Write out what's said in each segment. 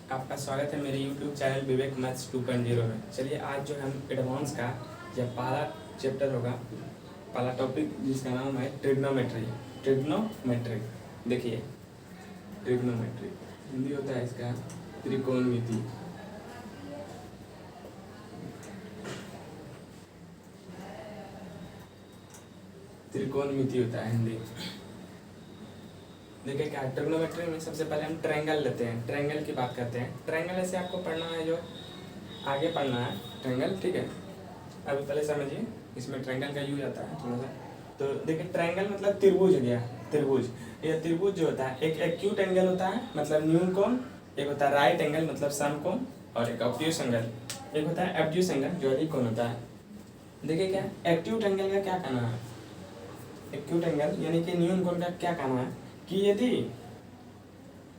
आपका स्वागत है मेरे YouTube चैनल विवेक मैथ्स 2.0 में। चलिए आज जो हम एडवांस का यह पहला चैप्टर होगा, पहला टॉपिक जिसका नाम है ट्रिग्नोमेट्री। ट्रिग्नोमेट्री देखिए, ट्रिग्नोमेट्री हिंदी होता है इसका त्रिकोणमिति। त्रिकोणमिति होता है हिंदी। देखिए क्या ट्रिग्नोमेट्री में सबसे पहले हम ट्रायंगल लेते हैं, ट्रायंगल की बात करते हैं। ट्रायंगल ऐसे आपको पढ़ना है, जो आगे पढ़ना है ट्रायंगल, ठीक है। अभी पहले समझिए इसमें ट्रायंगल का यूज आता है थोड़ा सा। तो देखिए ट्रायंगल मतलब त्रिभुज हो गया, त्रिभुज। ये त्रिभुज जो होता है, एक एक्यूट एंगल होता है मतलब न्यून कोण, एक होता है राइट एंगल मतलब समकोण, और एक ऑब्ट्यूस एंगल, एक होता है ऑब्ट्यूस एंगल जो अधिक कोण होता है। देखिए क्या एक्यूट एंगल का क्या कहना है, एक्यूट एंगल यानी कि न्यून कोण का क्या कहना है कि यदि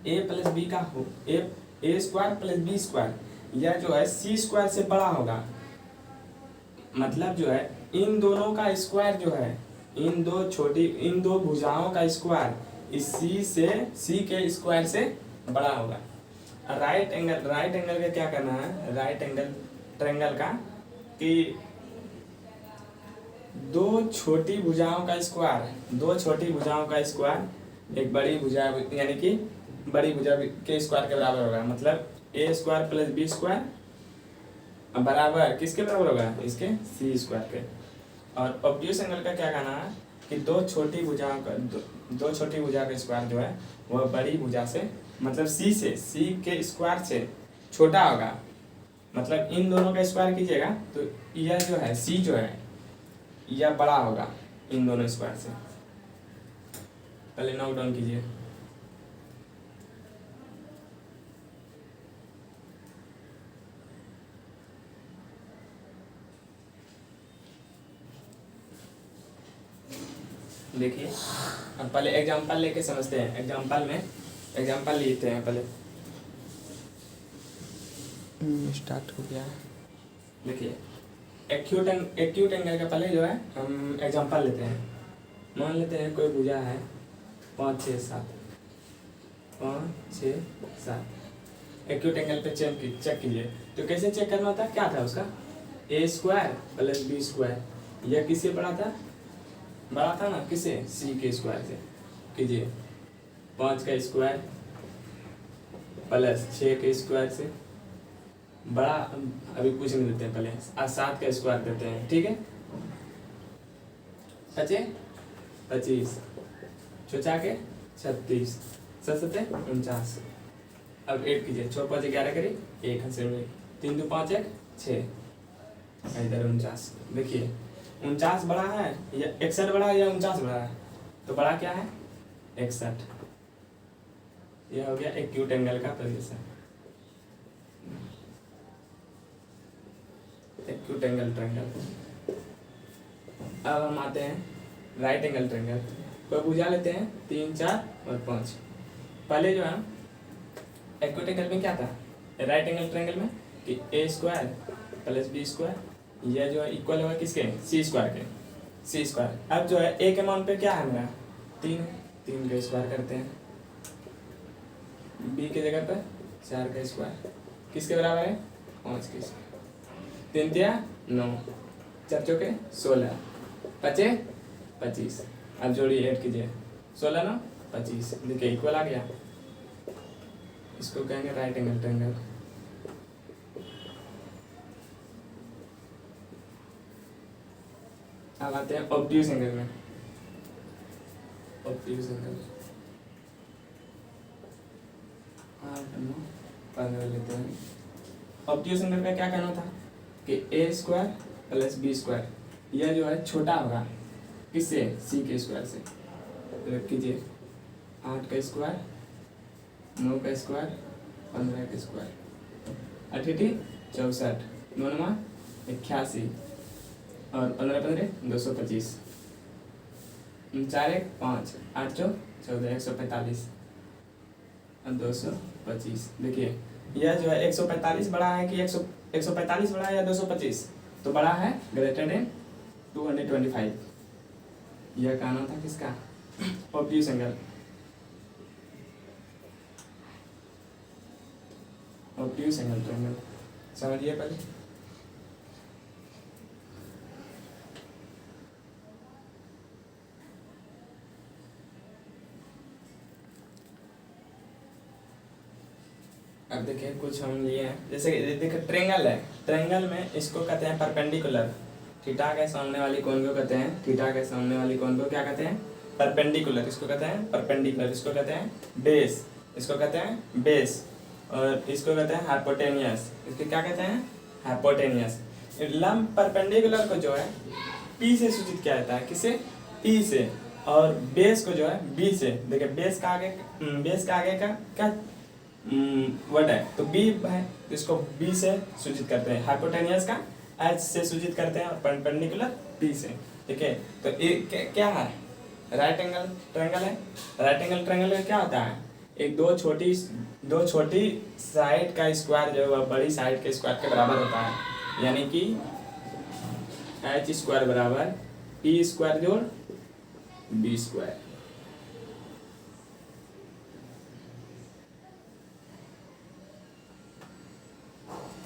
ए प्लस बी का हो, ए स्क्वायर प्लस बी स्क्वायर या जो है सी स्क्वायर से बड़ा होगा, मतलब जो है इन दोनों का स्क्वायर जो है, इन दो भुजाओं का स्क्वायर इस सी के स्क्वायर से बड़ा होगा। राइट एंगल का क्या करना है, राइट एंगल ट्रायंगल का कि दो छोटी भुजाओं का स्क्वायर एक बड़ी भुजा यानी कि बड़ी भुजा के स्क्वायर के बराबर होगा। मतलब ए स्क्वायर प्लस बी स्क्वायर बराबर किसके बराबर होगा, इसके सी स्क्वायर के। और ऑब्ट्यूस एंगल का क्या कहना है कि दो छोटी भुजा का स्क्वायर जो है वह बड़ी भुजा से मतलब सी के स्क्वायर से छोटा होगा। मतलब इन दोनों का स्क्वायर कीजिएगा तो यह जो है सी जो है यह बड़ा होगा इन दोनों स्क्वायर से। पहले नोट डाउन कीजिए। देखिए अब पहले एग्जांपल लेके समझते हैं। एग्जांपल लेते हैं पहले। स्टार्ट हो गया। देखिए एक्यूट एंगल का पहले जो है हम एग्जांपल लेते हैं। मान लेते हैं कोई भुजा है 5 6 7। एक्यूट एंगल पे चेक कीजिए। तो कैसे चेक करना होता है, क्या था उसका, ए स्क्वायर प्लस बी स्क्वायर, यह किससे बड़ा था ना, किसे, सी के स्क्वायर से। कीजिए 5 का स्क्वायर प्लस 6 के स्क्वायर से बड़ा, अभी कुछ नहीं देते हैं, पहले 7 का स्क्वायर देते हैं, ठीक है। 25 चौचा के 36 7 49। अब 8 कीजिए, 6 5 11 करिए, 1 हंसे में 3 2 5 1 6, इधर 49। देखिए 49 बड़ा है या 61 बड़ा है या 49 बड़ा है, तो बड़ा क्या है 61। यह हो गया एक्यूट एंगल का पोजीशन, एक्यूट एंगल ट्रायंगल। अब हम आते हैं राइट एंगल ट्रायंगल। कोई भुजा लेते हैं 3 4 और 5। पहले जो है एक्यूट एंगल में क्या था, राइट एंगल ट्रायंगल में कि ए स्क्वायर प्लस बी स्क्वायर यह जो है इक्वल होगा किसके, सी स्क्वायर। अब जो है ए के मान पे क्या है मेरा 3 का स्क्वायर करते हैं, बी के जगह पर 4 का स्क्वायर किसके बराबर है 5 के स्क्वायर। 3 तिया 9, 4 चौके 16, 5 25। अब जोड़िए, ऐड कीजिए, 16 9 25। देखिए इक्वल आ गया। इसको कहेंगे राइट एंगल ट्रायंगल। अब आते हैं ऑब्ट्यूस एंगल में। ऑब्ट्यूस एंगल 8 9 15 लेते हैं। ऑब्ट्यूस एंगल का क्या कहना था कि ए स्क्वायर प्लस बी स्क्वायर यह जो है छोटा होगा किससे, सी के स्क्वायर से। तो कीजिए 8 का स्क्वायर 9 का स्क्वायर 15 का स्क्वायर, 8 64 9 9 81 और 15 15 225, 4 1 5 8 4 14 145 और 225। देखिए यह जो है 145 बड़ा है कि 145 बड़ा है या 225, तो बड़ा है ग्रेटर देन 225। यह कहना था किसका, obtuse angle. Obtuse angle triangle समझिए पहले। अब देखिए कुछ हम लिए हैं, जैसे देखिए ट्रायंगल है, ट्रायंगल में इसको कहते हैं परपेंडिकुलर, थीटा के सामने वाली कोण को कहते हैं, थीटा के सामने वाली कोण को क्या कहते हैं, परपेंडिकुलर, इसको कहते हैं परपेंडिकुलर, इसको कहते हैं बेस, इसको कहते हैं बेस, और इसको कहते हैं हाइपोटेनियस, इसको क्या कहते हैं हाइपोटेनियस। लंब परपेंडिकुलर को जो है पी से सूचित किया जाता है, किससे, पी से, और बेस को जो है बी से। देखिए बेस का आगे का क्या वर्ड है, तो बी है, तो इसको बी से सूचित करते हैं, हाइपोटेनियस का एच से सूचित करते हैं, और परपेंडिकुलर पी से। ठीक है, तो ये क्या है, राइट एंगल ट्रायंगल है। राइट एंगल ट्रायंगल में क्या होता है, एक दो छोटी साइड का स्क्वायर जो है बड़ी साइड के स्क्वायर के बराबर होता है, यानी कि एच स्क्वायर बराबर पी स्क्वायर जोड़ बी स्क्वायर।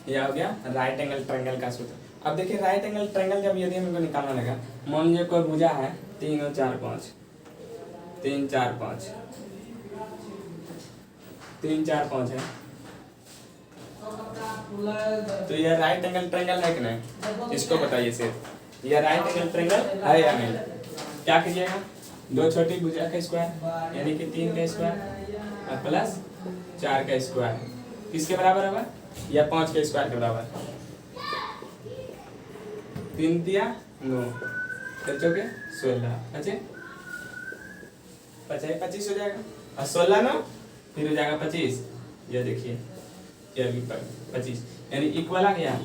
यह हो गया राइट एंगल ट्रायंगल का सूत्र। अब देखिए राइट एंगल ट्रायंगल जब यदि हमको निकालना लगा, मान लीजिए कोई भुजा है 3 और 4 5, 3 4 5, 3 4 5 है, तो यह राइट एंगल ट्रायंगल है कि नहीं, इसको बताइए सिर्फ, यह राइट एंगल ट्रायंगल है या नहीं। क्या कीजिएगा, दो छोटी भुजा का स्क्वायर यानी कि 3 का स्क्वायर और प्लस 4 का स्क्वायर किसके बराबर होगा, या 5 के स्क्वायर के बराबर, 3 तिया 9, 5 16, अच्छे 25 हो जाएगा, और 16 9 फिर हो जाएगा 25। ये देखिए ये भी 25, यानी इक्वल आ गया,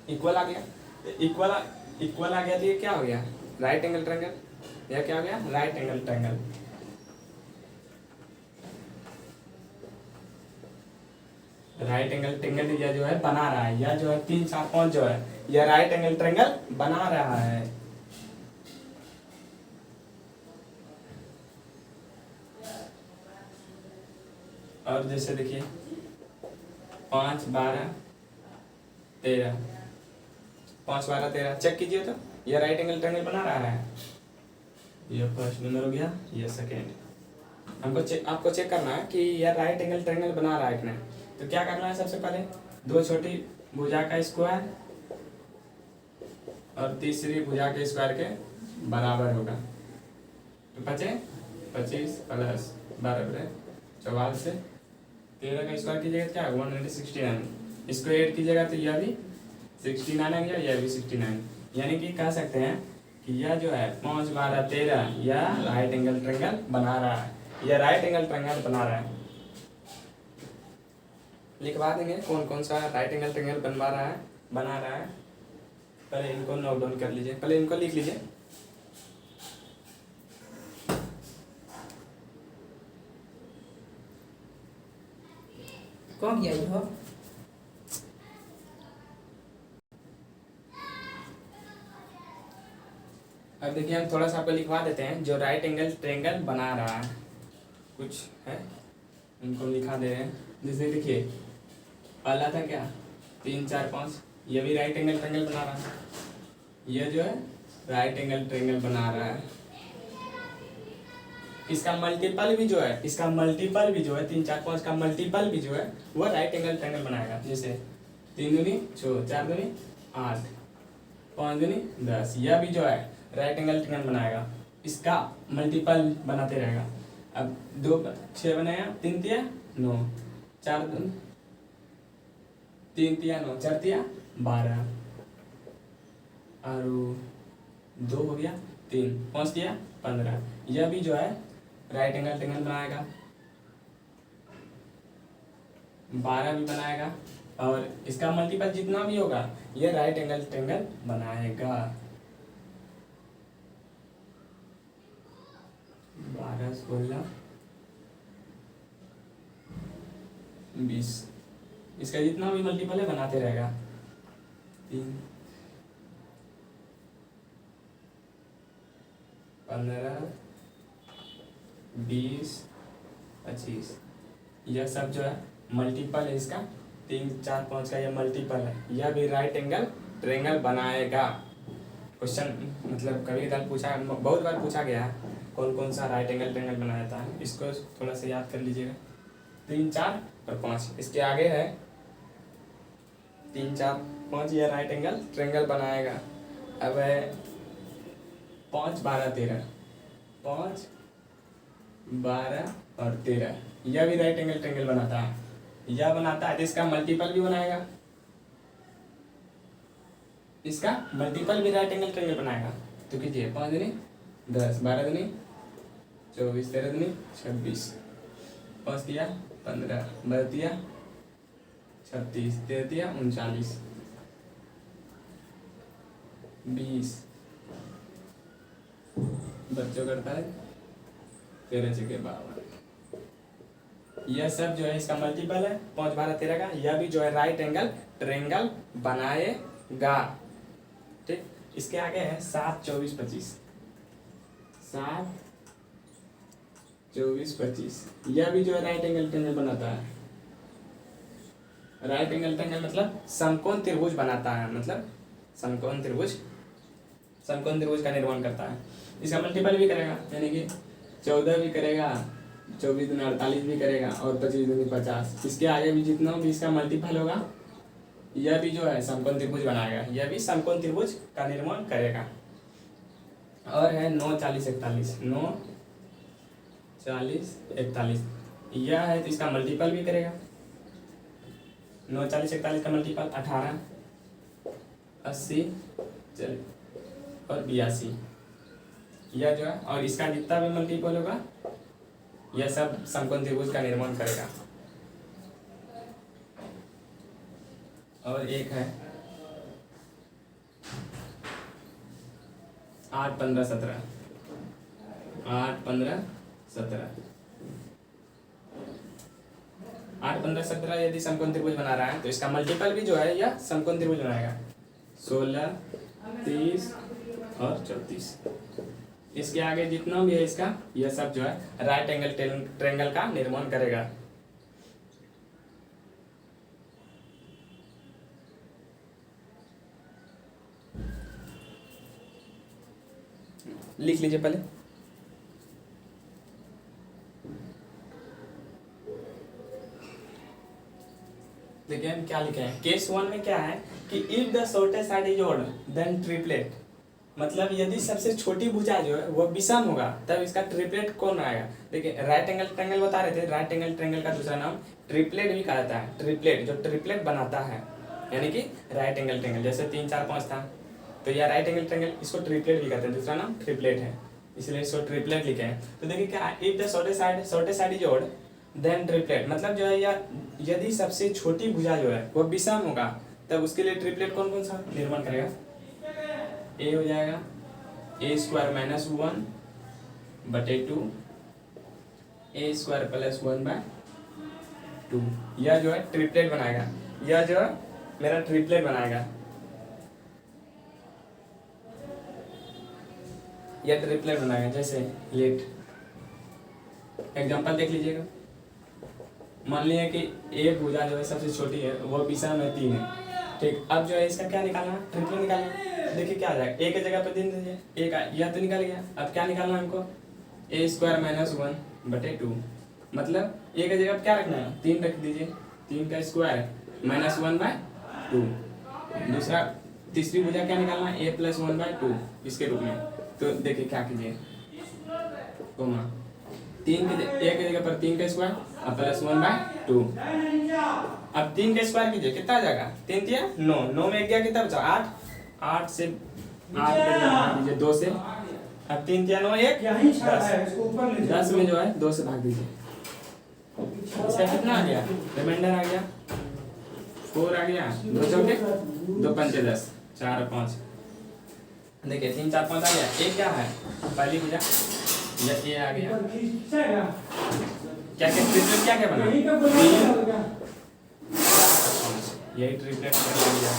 इक्वल आ गया, इक्वल आ गया, तो ये क्या हो गया, राइट एंगल ट्रायंगल। यह क्या हो गया, right angle triangle. Right angle triangle यह जो है बना रहा है, यह जो है 3 4 5 जो है यह राइट एंगल ट्रायंगल बना रहा है। और जैसे देखिए 5 12 13, 5 12 13 चेक कीजिए, तो यह राइट एंगल ट्रायंगल बना रहा है। यह फर्स्ट नंबर हो गया, यह सेकेंड। आपको चेक करना है कि यह राइट एंगल ट्रायंगल बना रहा है कि नहीं। तो क्या करना है, सबसे पहले दो छोटी भुजा का स्क्वायर और तीसरी भुजा के स्क्वायर के बराबर होगा, तो 25 प्लस 12 44 से 13 का स्क्वायर कीजिएगा क्या 169, इसको ऐड कीजिएगा तो यह भी 69 आ गया, यह भी 69, यानी कि कह सकते हैं कि यह जो है 5 12 13 यह राइट एंगल ट्रायंगल बना रहा है, यह राइट एंगल ट्रायंगल बना रहा है। लिखवा देंगे कौन कौन सा राइट एंगल ट्रायंगल बना रहा है। पहले इनको नोट डाउन कर लीजिए, पहले इनको लिख लीजिए। कौन किया ये हो? अब देखिए हम थोड़ा सा आपको लिखवा देते हैं, जो राइट एंगल ट्रायंगल बना रहा है कुछ है उनको लिखा दे रहे हैं। जैसे देखिए पहला था क्या 3 4 5, ये भी राइट एंगल ट्रायंगल बना रहा है, ये जो है राइट एंगल ट्रायंगल बना रहा है। इसका मल्टीपल भी जो है 3 4 5 का मल्टीपल भी जो है वो राइट एंगल ट्रायंगल बनाएगा। जैसे 3 दूनी 6, 4 दूनी 8, 5 दूनी 10, यह भी जो है राइट एंगल ट्रायंगल बनाएगा, इसका मल्टीपल बनाते रहेगा। अब 2 6 बनाया, 3 तिया 9, 4 3 तिया 9, 4 तिया 12, और 2 हो गया 3, 5 तिया 15, यह भी जो है राइट एंगल ट्रायंगल बनाएगा, 12 भी बनाएगा, और इसका मल्टीपल जितना भी होगा यह राइट एंगल ट्रायंगल बनाएगा। 12 16 20, इसका जितना भी मल्टीपल है बनाते रहेगा। 3 15 20 25, यह सब जो है मल्टीपल है इसका, 3 4 5 का यह मल्टीपल है, यह भी राइट एंगल ट्रायंगल बनाएगा। क्वेश्चन मतलब कभी कभार पूछा, बहुत बार पूछा गया है कौन कौन सा राइट एंगल ट्रायंगल बनाया जाता है, इसको थोड़ा सा याद कर लीजिएगा। 3 4 और 5 इसके आगे है 3 4 5, यह राइट एंगल ट्रायंगल बनाएगा। अब है 5 12 13, 5 12 और 13, यह भी राइट एंगल ट्रायंगल बनाता है, यह बनाता है तो इसका मल्टीपल भी बनाएगा, इसका मल्टीपल भी राइट एंगल ट्रायंगल बनाएगा। तो कीजिए 5 दूनी 10, 12 दूनी 24, 13 दूनी 26, 5 दिया 15, 12 दिया 36, 13 दिया 39, 20, बच्चों करता है 13 जगह 52। यह सब जो है इसका मल्टीपल है 5 12 13 का, यह भी जो है राइट एंगल ट्रायंगल बनाएगा। ठीक, इसके आगे है 7 24 25, 7 24 25, यह भी जो है राइट एंगल ट्रायंगल बनाता है। राइट एंगल ट्रायंगल मतलब समकोण त्रिभुज बनाता है, मतलब समकोण त्रिभुज का निर्माण करता है। इसका मल्टीपल भी करेगा, यानी कि 14 भी करेगा, 24 दूनी 48 भी करेगा और 25 दूनी 50। इसके आगे भी जितना भी इसका मल्टीपल होगा यह भी जो है समकोण त्रिभुज बनाएगा, यह भी समकोण त्रिभुज का निर्माण करेगा। और है 9 40 41, 9 40 41, यह है तो इसका मल्टीपल भी करेगा। 9 40 41 का मल्टीपल 18 80 और 82, यह जो है, और इसका जितना भी मल्टीपल होगा यह सब समकोण त्रिभुज का निर्माण करेगा। और एक है 8 15 17, 8 15 17, 8 15 17 यदि समकोण त्रिभुज बना रहा है तो इसका मल्टीपल भी जो है यह समकोण त्रिभुज बनाएगा। 16 30 और 34, इसके आगे जितना भी है इसका यह सब जो है राइट एंगल ट्रायंगल का निर्माण करेगा। लिख लीजिए पहले। देखिए हम क्या लिखे हैं, केस 1 में क्या है कि if the shortest side is odd then triplet, मतलब यदि सबसे छोटी भुजा जो है वो विषम होगा तब इसका ट्रिपलेट कौन आएगा। देखिए राइट एंगल ट्रायंगल बता रहे थे, राइट एंगल ट्रायंगल का दूसरा नाम ट्रिपलेट भी कहा जाता है। ट्रिपलेट जो ट्रिपलेट बनाता है, यानी कि राइट एंगल ट्रायंगल, जैसे 3 4 5 था तो यह राइट एंगल ट्रायंगल, इसको ट्रिपलेट भी कहते हैं, दूसरा नाम ट्रिपलेट है, इसलिए इसको ट्रिपलेट लिखे हैं। तो देखिए क्या, if the shortest side is odd then triplet, मतलब जो है यदि सबसे छोटी भुजा जो है वो विषम होगा तब उसके लिए ट्रिपलेट कौन कौन सा निर्माण करेगा। ए हो जाएगा a स्क्वायर माइनस 1 बटे 2, a स्क्वायर प्लस 1 बाय 2, यह जो है ट्रिपलेट बनाएगा, यह जो है मेरा ट्रिपलेट बनाएगा, यह ट्रिपलेट बनाएगा। जैसे लेट एग्जांपल देख लीजिएगा, मान लिया कि एक भुजा जो है सबसे छोटी है वो विषम है 3 है, ठीक। अब जो है इसका क्या निकालना है, ट्रिपलेट निकालना है। देखिए क्या आ जाएगा, ए की जगह पर 3 दीजिए, एक यह तो निकल गया। अब क्या निकालना है हमको, a स्क्वायर माइनस 1 बटे 2, मतलब ए की जगह पर क्या रखना है 3 रख दीजिए, 3 का स्क्वायर माइनस 1 बाय 2। दूसरा तीसरी भुजा क्या निकालना है, a प्लस 1 बाय 2 इसके रूप में। तो देखिए क्या कीजिए, कोमा 3 के ए की जगह पर 3 का स्क्वायर और प्लस 1 बाय 2। अब 3 का स्क्वायर कीजिए, कितना आ जाएगा, 3 दिया 9, 9 में 1 गया कितना बचा 8, 8 से 8 भाग दीजिए 2 से, अब 3 दिया 9 1 10, 10 में जो है 2 से भाग दीजिए, इसका कितना आ गया, रिमाइंडर आ गया 4 आ गया, 2 चौके 2 पंचे 10, 4 और 5, देखिए 3 4 5 आ गया। एक क्या है पहली भुजा, ये आ गया, क्या क्या ट्रिपलेट क्या क्या बना, यही ट्रिपलेट बन गया,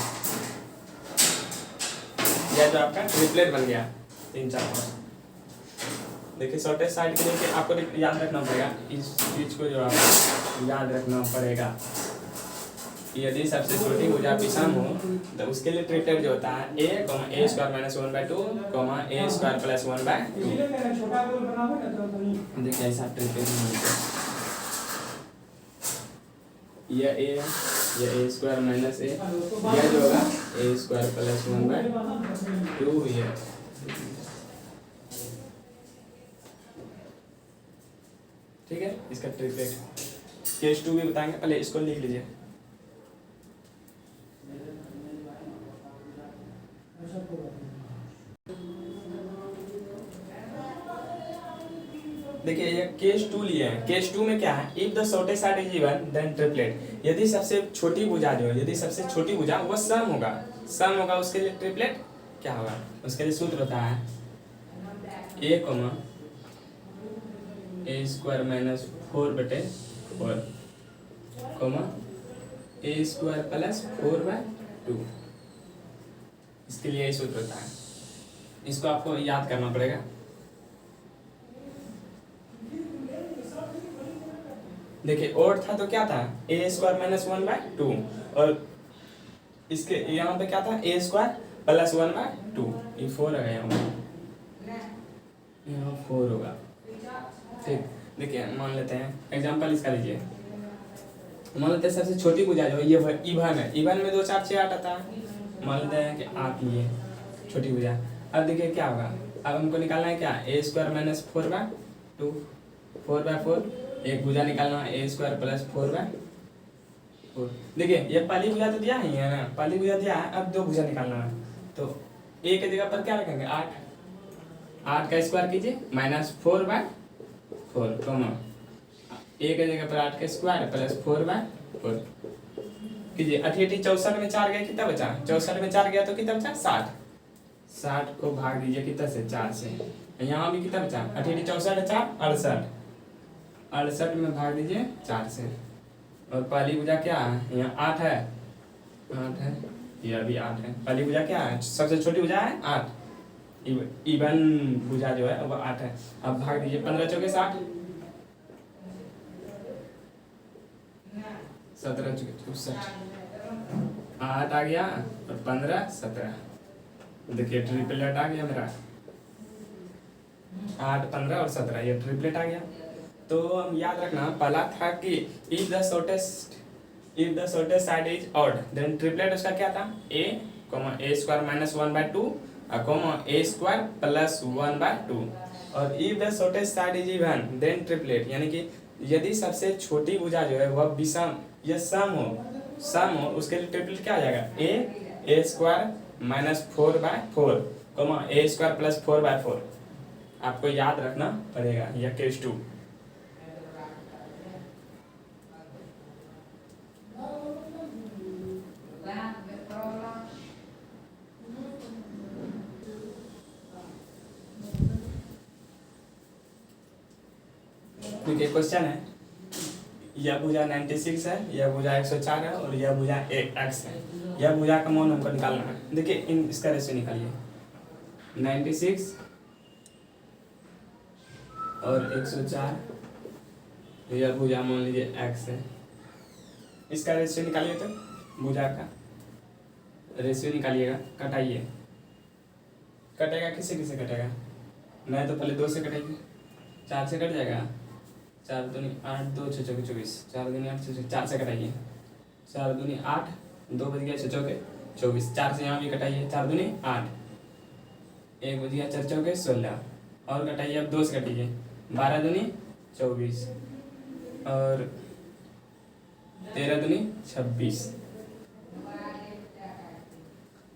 यह जो आपका ट्रिपलेट बन गया 3 4 5। देखिए शॉर्टेस्ट साइड के लिए आपको याद रखना पड़ेगा, इस चीज को जो आपको याद रखना पड़ेगा, यदि सबसे छोटी भुजा विषम हो तो उसके लिए ट्रिपलेट जो होता है a square minus 1/2 a square plus 1/2। देखिए ऐसा ट्रिपलेट मिलता है, यह a स्क्वायर माइनस a, यह जो होगा a स्क्वायर प्लस 1/2 ये। ठीक है, इसका ट्रिपलेट केस 2 भी बताएंगे, पहले इसको लिख लीजिए। देखिए ये केस 2 लिए हैं, केस 2 में क्या है, if the shortest side is even then triplet, यदि सबसे छोटी भुजा जो है, यदि सबसे छोटी भुजा वो सम होगा उसके लिए ट्रिपलेट क्या होगा, उसके लिए सूत्र होता है a square minus 4/4 a square plus 4/2, इसके लिए यही सूत्र होता है, इसको आपको याद करना पड़ेगा। देखिए और था तो क्या था a स्क्वायर माइनस 1/2 और इसके यहाँ पे क्या था a स्क्वायर प्लस 1/2, ये 4 आ गया, यहाँ 4 होगा। ठीक, देखिए मान लेते हैं एग्जांपल इसका लीजिए, मान लेते हैं सबसे छोटी भुजा जो ये इवन है, इवन में 2 4 6 8 आता है, मान लेते हैं कि 8 लिए छोटी भुजा। अब देखिए क्या होगा, अब हमको निकालना है क्या a स्क्वायर माइनस 4/2 4/4, एक भुजा निकालना है a स्क्वायर प्लस 4/4। देखिए ये पहली भुजा तो दिया ही है ना, पहली भुजा दिया है, अब 2 भुजा निकालना है, तो a के जगह पर क्या रखेंगे 8 का स्क्वायर कीजिए माइनस 4/4 a के जगह पर 8 का स्क्वायर प्लस 4/4 कीजिए। 8 64 में 4 गया, कितना बचा 64 में 4 गया तो कितना बचा 60 को भाग दीजिए कितना से 4 से, यहाँ भी कितना बचा 8 64 4 68 में भाग दीजिए 4 से, और पहली भुजा क्या है यहाँ 8 है, यह भी 8 है, पहली भुजा क्या है सबसे छोटी भुजा है 8, इवन भुजा जो है वो 8 है। अब भाग दीजिए 15 चौके 60, 17 चौके 64, 8 आ गया और 15 17, देखिए ट्रिपलेट आ गया मेरा 8 15 और 17, ये ट्रिपलेट आ गया। तो हम याद रखना पहला था कि if the shortest side is odd then triplet उसका क्या था a square minus 1/2 a square plus 1/2, और if the shortest side is even then triplet, यानी कि यदि सबसे छोटी भुजा जो है वह विषम या सम हो उसके लिए ट्रिपलेट क्या आ जाएगा a square minus 4/4 a square plus 4/4, आपको याद रखना पड़ेगा यह केस 2। देखिए क्वेश्चन है, यह भुजा 96 है, यह भुजा 104 है और यह भुजा x है, यह भुजा का मान हमको निकालना है। देखिए इसका रेशियो निकालिए 96 और 104, यह भुजा मान लीजिए x है, इसका रेशियो निकालिए, तो भुजा का रेशियो निकालिएगा, कटाइए, कटेगा किससे किससे कटेगा, नहीं तो पहले 2 से कटाइए, 4 से कट जाएगा, 4 दूनी 8 2 6 चौके 24, 4 दूनी 8 4 से कटाइए, 4 दूनी 8 2 बज गया 6 चौके 24, 4 से यहाँ भी कटाइए, 4 दूनी 8 1 बज गया 4 चौके 16, और कटाइए अब 2 से कटाइए, 12 दूनी 24 और 13 दूनी 26।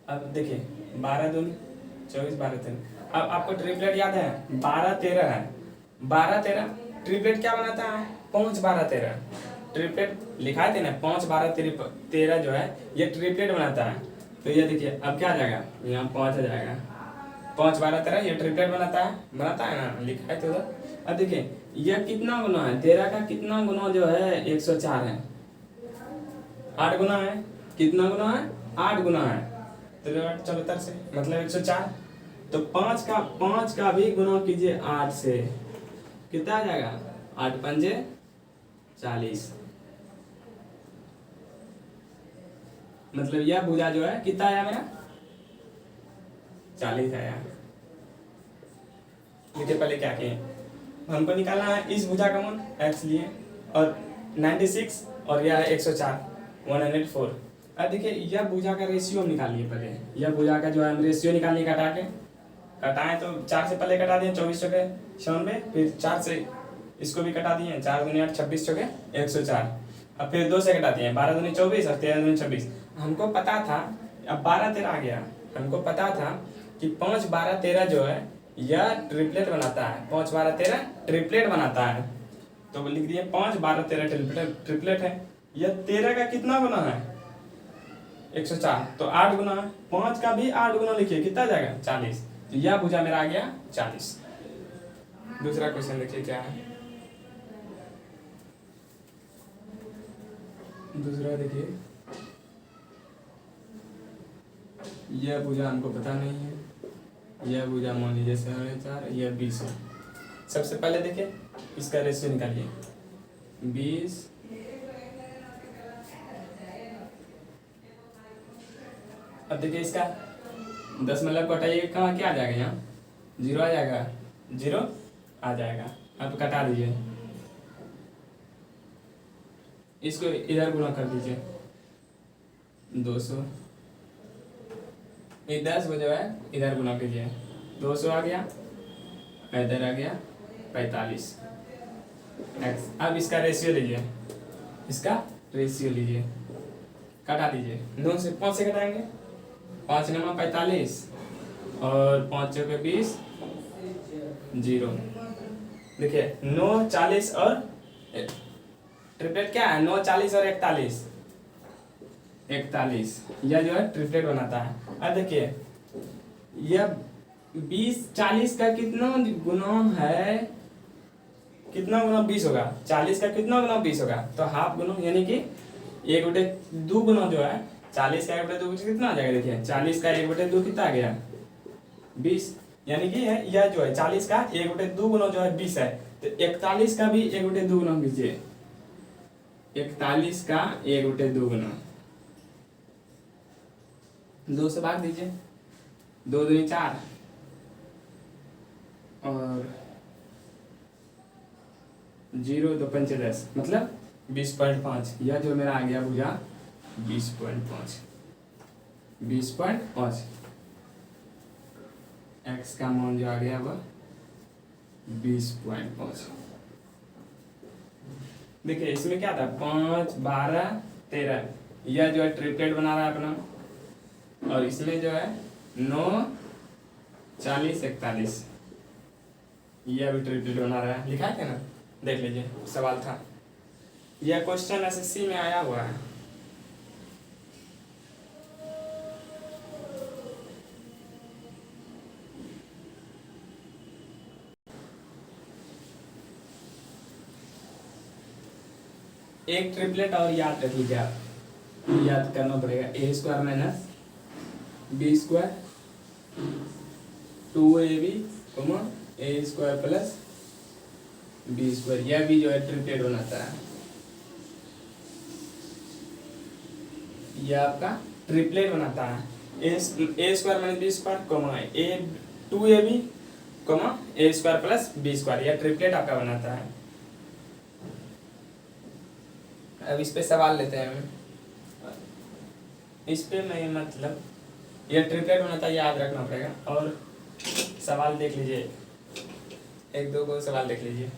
अब देखिए 12 दूनी 24 12 13, अब आपको ट्रिपलेट याद है 12 13 है, 12 13 ट्रिपलेट क्या बनाता है 5 12 13, ट्रिपलेट लिखा है ना 5 12 13 जो है ये ट्रिपलेट बनाता है। तो ये देखिए अब क्या आ जाएगा यहाँ 5 आ जाएगा, 5 12 13 ये ट्रिपलेट बनाता है ना, लिखा है तो उधर। अब देखिए यह कितना गुना है 13 का, कितना गुना जो है 104 है, 8 गुना है, कितना गुना है 8 गुना है, तो 74 से मतलब 104, तो 5 का भी गुना कीजिए 8 से, कितना आ जाएगा? 8 पंजे 40। मतलब यह भुजा जो है कितना आया मेरा? 40 आया। देखिए पहले क्या किए, हमको निकालना है इस भुजा का मान x लिए, और 96 और यह 104 104। अब देखिए यह भुजा का रेशियो हम निकालिए पहले, यह भुजा का जो है हम रेशियो निकालिए, कटाएं तो 4 से पहले कटा दिए 24 चौके 96, फिर 4 से इसको भी कटा दिए, 4 दूनी 8 26 चौके 104, अब फिर 2 से कटा दिए 12 दूनी 24 और 13 दूनी 26। हमको पता था, अब 12 13 आ गया, हमको पता था कि 5 12 13 जो है यह ट्रिपलेट बनाता है, 5 12 13 ट्रिपलेट बनाता है। तो लिख दिए 5 12 13 ट्रिपलेट है। यह 13 का कितना गुना है? 104, तो 8 गुना है। 5 का भी 8 गुना लिखिए, कितना जाएगा? 40। तो यह भुजा मेरा आ गया 40। दूसरा क्वेश्चन देखिए क्या है। दूसरा देखिए, यह भुजा हमको पता नहीं है, यह भुजा मान लीजिए 4.5, यह 20 है। सबसे पहले देखिए इसका रेशियो निकालिए, 20 अब देखिए इसका 10 मतलब कटाइए, कहाँ क्या आ जाएगा? यहाँ 0 आ जाएगा, 0 आ जाएगा। अब कटा दीजिए, इसको इधर गुना कर दीजिए 200, ये 10 को जो है इधर गुना कीजिए, 200 आ गया, इधर आ गया 45 x। अब इसका रेशियो लीजिए, इसका रेशियो लीजिए, कटा दीजिए, 9 से 5 से कटाएंगे, 5 9 45 और 5 चौके 20 0। देखिए 9 40 और ट्रिपलेट क्या है? 9 40 और 41 यह जो है ट्रिपलेट बनाता है। अब देखिए यह 20 40 का कितना गुना है? कितना गुना 20 होगा? 40 का कितना गुना 20 होगा? तो हाफ गुना, यानी कि 1/2 गुना जो है 40 का 1/2 कितना आ जाएगा? देखिए 40 का 1/2 कितना आ गया? 20। यानी कि यह जो है 40 का 1/2 गुना जो है 20 है, तो 41 का भी 1/2 गुना कीजिए, 41 का 1/2 गुना 2 से भाग दीजिए, 2 दूनी 4 और 0 2 पंचे 10, मतलब 20.5। यह जो मेरा आ गया भुजा 20.5 x का मान जो आ गया वह 20.5। देखिए इसमें क्या था? 5 12 13, यह जो है ट्रिपलेट बना रहा है अपना, और इसमें जो है 9 40 41, यह भी ट्रिपलेट बना रहा है। लिखा है ना, देख लीजिए, सवाल था, यह क्वेश्चन एसएससी में आया हुआ है। एक ट्रिपलेट और याद रख लीजिए, आप याद करना पड़ेगा, a² minus b² 2ab a² plus b², यह भी जो है ट्रिपलेट बनाता है। यह आपका ट्रिपलेट बनाता है, a² minus b² 2ab a² plus b², यह ट्रिपलेट आपका बनाता है। अब इस पे सवाल लेते हैं हम, इस पे मैं मतलब यह ट्रिपलेट बनाता है, याद रखना पड़ेगा। और सवाल देख लीजिए, 1 2 को सवाल देख लीजिए।